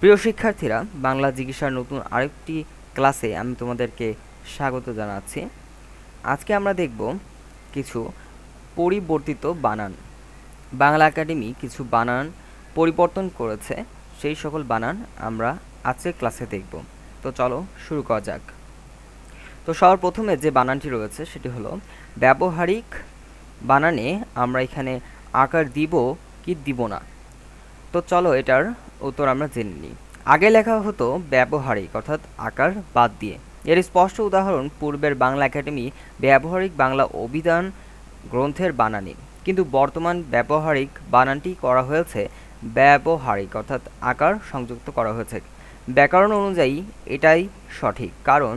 প্রিয় শিক্ষার্থীরা, বাংলা জিজ্ঞাসার নতুন আরেকটি ক্লাসে আমি তোমাদেরকে স্বাগত জানাচ্ছি। আজকে আমরা দেখব কিছু পরিবর্তিত বানান। বাংলা একাডেমি কিছু বানান পরিবর্তন করেছে, সেই সকল বানান আমরা আজকের ক্লাসে দেখব। তো চলো শুরু করা যাক। তো সবার প্রথমে যে বানানটি রয়েছে সেটি হলো ব্যবহারিক বানানে আমরা এখানে আকার দিব কি দিব না। তো চলো এটার উত্তর আমরা জেনে নিই। আগে লেখা হতো ব্যবহারিক অর্থাৎ আকার বাদ দিয়ে। এর স্পষ্ট উদাহরণ পূর্বের বাংলা একাডেমি ব্যবহারিক বাংলা অভিধান গ্রন্থের বানানে, কিন্তু বর্তমান ব্যবহারিক বানানটি করা হয়েছে ব্যবহারিক অর্থাৎ আকার সংযুক্ত করা হয়েছে। ব্যাকরণ অনুযায়ী এটাই সঠিক, কারণ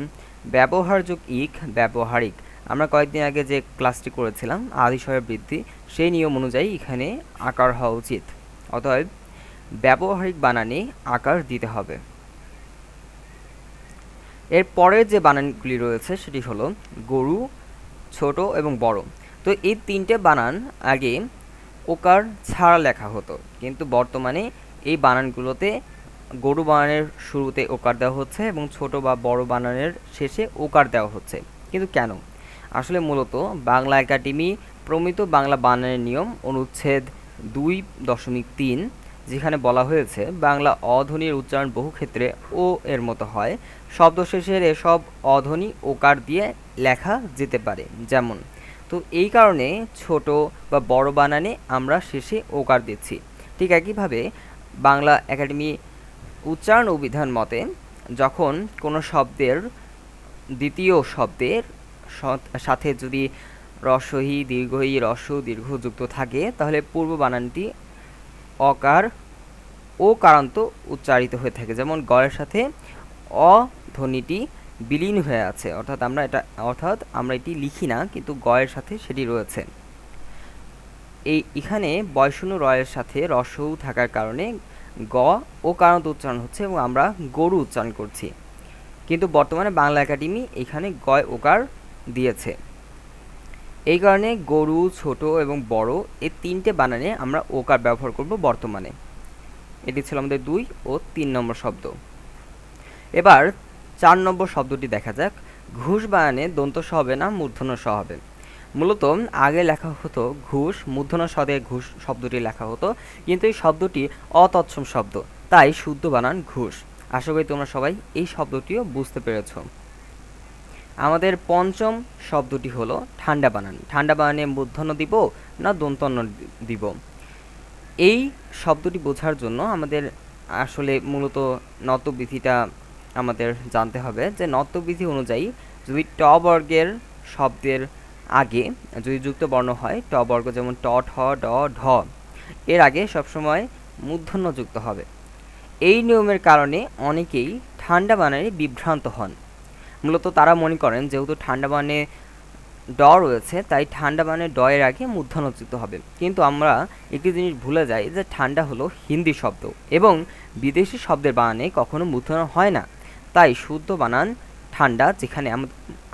ব্যবহার যোগ ইক ব্যবহারিক। আমরা কয়েকদিন আগে যে ক্লাসটি করেছিলাম আদিশয়ের বৃদ্ধি, সেই নিয়ম অনুযায়ী এখানে আকার হওয়া উচিত। অতএব ব্যবহারিক বানানে আকার দিতে হবে। এর পরের যে বানানগুলি রয়েছে সেটি হলো গরু, ছোট এবং বড়। তো এই তিনটে বানান আগে ওকার ছাড়া লেখা হতো, কিন্তু বর্তমানে এই বানানগুলোতে গরু বানানের শুরুতে ওকার দেওয়া হচ্ছে এবং ছোট বা বড় বানানের শেষে ওকার দেওয়া হচ্ছে। কিন্তু কেন? আসলে মূলত বাংলা একাডেমি প্রমিত বাংলা বানানের নিয়ম অনুচ্ছেদ 2.3, যেখানে বলা হয়েছে বাংলা অধ্বনির উচ্চারণ বহু ক্ষেত্রে ও এর মতো হয়। শব্দ শেষের এসব অধ্বনি ওকার দিয়ে লেখা যেতে পারে, যেমন। তো এই কারণে ছোট বা বড় বানানে আমরা শেষে ওকার দিচ্ছি। ঠিক একইভাবে বাংলা একাডেমি উচ্চারণ অভিধান মতে যখন কোনো শব্দের দ্বিতীয় শব্দের সাথে যদি রস্বই দীর্ঘই রস্ব দীর্ঘ যুক্ত থাকে, তাহলে পূর্ব বানানটি অকার ও কারান্ত উচ্চারিত হয়ে থাকে। যেমন গয়ের সাথে অ ধ্বনিটি বিলীন হয়ে আছে, অর্থাৎ আমরা এটি লিখি না, কিন্তু গয়ের সাথে সেটি রয়েছে। এখানে বয়শূন্য রয়ের সাথে রস্বউ থাকার কারণে গ ও কারান্ত উচ্চারণ হচ্ছে এবং আমরা গরু উচ্চারণ করছি। কিন্তু বর্তমানে বাংলা একাডেমি এখানে গয় ওকার দিয়েছে। এই কারণে গরু, ছোট এবং বড় এই তিনটে বানানে আমরা ওকার ব্যবহার করব বর্তমানে। এটি ছিল আমাদের 2 ও 3 নম্বর শব্দ। এবার 4 নম্বর শব্দটি দেখা যাক। ঘুষ বানানে দন্ত স হবে না, মূর্ধন্য স হবে। মূলত আগে লেখা হতো ঘুষ, মূর্ধন্য স দিয়ে ঘুষ শব্দটি লেখা হতো, কিন্তু এই শব্দটি অতৎসম শব্দ, তাই শুদ্ধ বানান ঘুষ। আশা করি তোমরা সবাই এই শব্দটিও বুঝতে পেরেছ। আমাদের পঞ্চম শব্দটি হলো ঠান্ডা বানান। ঠান্ডা বানানে মূর্ধন্য দিব না দন্তন্য দিব? এই শব্দটি বোঝার জন্য আমাদের আসলে মূলত নত্যবিধিটা আমাদের জানতে হবে, যে নত্যবিধি অনুযায়ী যদি ট বর্গের শব্দের আগে যদি যুক্ত বর্ণ হয়, ট বর্গ যেমন ট, ঠ, ড, ঢ, এর আগে সবসময় মূর্ধন্য যুক্ত হবে। এই নিয়মের কারণে অনেকেই ঠান্ডা বানানে বিভ্রান্ত হন। মূলত তারা মনে করেন যেহেতু ঠান্ডা বানানে ড রয়েছে, তাই ঠান্ডা বানানে ড এর আগে মূর্ধন্য যুক্ত হবে। কিন্তু আমরা একটি জিনিস ভুলে যাই, যে ঠান্ডা হলো হিন্দি শব্দ এবং বিদেশি শব্দের বানানে কখনো মূর্ধন্য হয় না। তাই শুদ্ধ বানান ঠান্ডা, যেখানে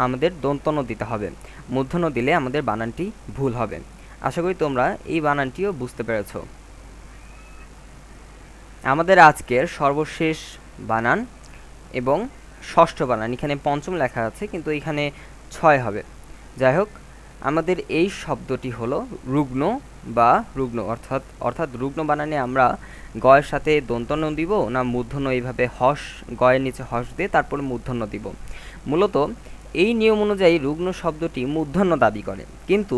আমাদের দন্তন্য দিতে হবে। মূর্ধন্য দিলে আমাদের বানানটি ভুল হবে। আশা করি তোমরা এই বানানটিও বুঝতে পেরেছ। আমাদের আজকের সর্বশেষ বানান এবং ষষ্ঠ বানান, এখানে পঞ্চম লেখা আছে কিন্তু এখানে 6 হবে। যাই হোক, আমাদের এই শব্দটি হলো রুগ্ন বা রুগ্ন, অর্থাৎ রুগ্ন বানানে আমরা গয়ের সাথে দন্তন্য দিব না মূর্ধন্য, এইভাবে হস গয়ের নিচে হস দিয়ে তারপরে মূর্ধন্য দিব। মূলত এই নিয়ম অনুযায়ী রুগ্ন শব্দটি মূর্ধন্য দাবি করে, কিন্তু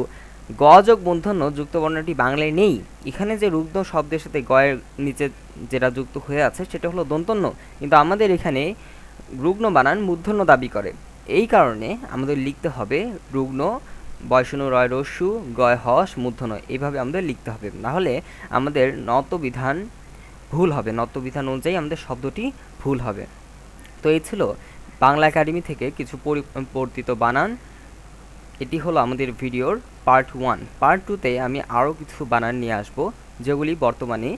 গ যোগ মূর্ধন্য যুক্ত বর্ণটি বাংলায় নেই। এখানে যে রুগ্ন শব্দের সাথে গয়ের নিচে যেটা যুক্ত হয়ে আছে সেটা হলো দন্তন্য, কিন্তু আমাদের এখানে রুগ্ন বানান মূর্ধন্য দাবি করে। এই কারণে আমাদের লিখতে হবে রুগ্ন, বয়শূন্য রয় রস্যু, গয় হস, মূর্ধন্য, এইভাবে আমাদের লিখতে হবে। নাহলে আমাদের নত্যবিধান ভুল হবে, নত্যবিধান অনুযায়ী আমাদের শব্দটি ভুল হবে। তো এই ছিল বাংলা একাডেমি থেকে কিছু পরিবর্তিত বানান। এটি হলো আমাদের ভিডিওর পার্ট 1। পার্ট 2তে আমি আরও কিছু বানান নিয়ে আসব, যেগুলি বর্তমানে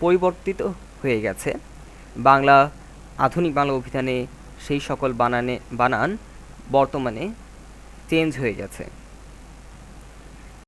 পরিবর্তিত হয়ে গেছে। বাংলা আধুনিক বাংলা অভিধানে সেই সকল বানান বর্তমানে চেঞ্জ হয়ে গেছে।